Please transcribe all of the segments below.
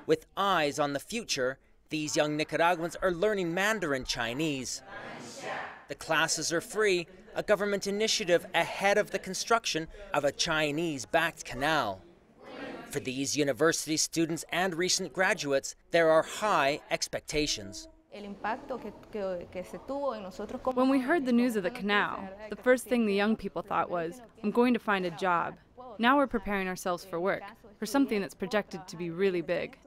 With eyes on the future, these young Nicaraguans are learning Mandarin Chinese. The classes are free, a government initiative ahead of the construction of a Chinese-backed canal. For these university students and recent graduates, there are high expectations. When we heard the news of the canal, the first thing the young people thought was, I'm going to find a job. Now we're preparing ourselves for work, for something that's projected to be really big.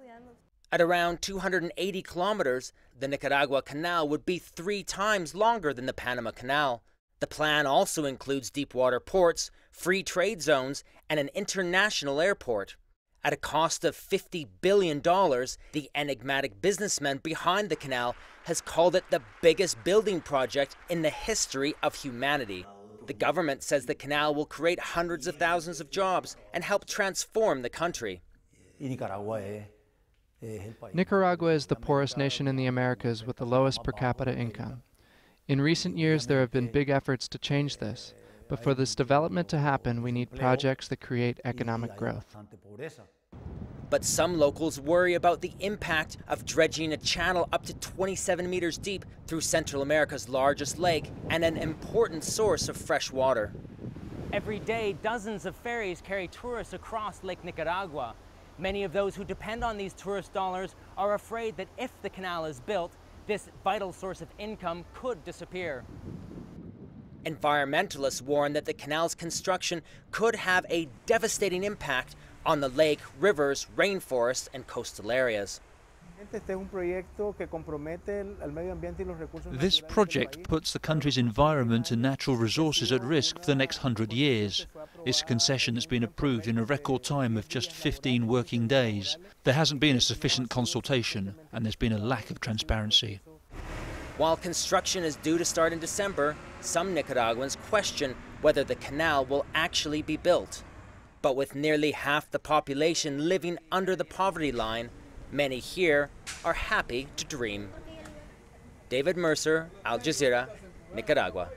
At around 280 kilometers, the Nicaragua Canal would be 3 times longer than the Panama Canal. The plan also includes deep water ports, free trade zones, and an international airport. At a cost of $50 billion, the enigmatic businessman behind the canal has called it the biggest building project in the history of humanity. The government says the canal will create hundreds of thousands of jobs and help transform the country. Nicaragua is the poorest nation in the Americas with the lowest per capita income. In recent years, there have been big efforts to change this, but for this development to happen, we need projects that create economic growth. But some locals worry about the impact of dredging a channel up to 27 meters deep through Central America's largest lake and an important source of fresh water. Every day, dozens of ferries carry tourists across Lake Nicaragua. Many of those who depend on these tourist dollars are afraid that if the canal is built, this vital source of income could disappear. Environmentalists warn that the canal's construction could have a devastating impact on the lake, rivers, rainforests, and coastal areas. This project puts the country's environment and natural resources at risk for the next 100 years. It's a concession that's been approved in a record time of just 15 working days. There hasn't been a sufficient consultation, and there's been a lack of transparency. While construction is due to start in December, some Nicaraguans question whether the canal will actually be built. But with nearly half the population living under the poverty line, many here are happy to dream. David Mercer, Al Jazeera, Nicaragua.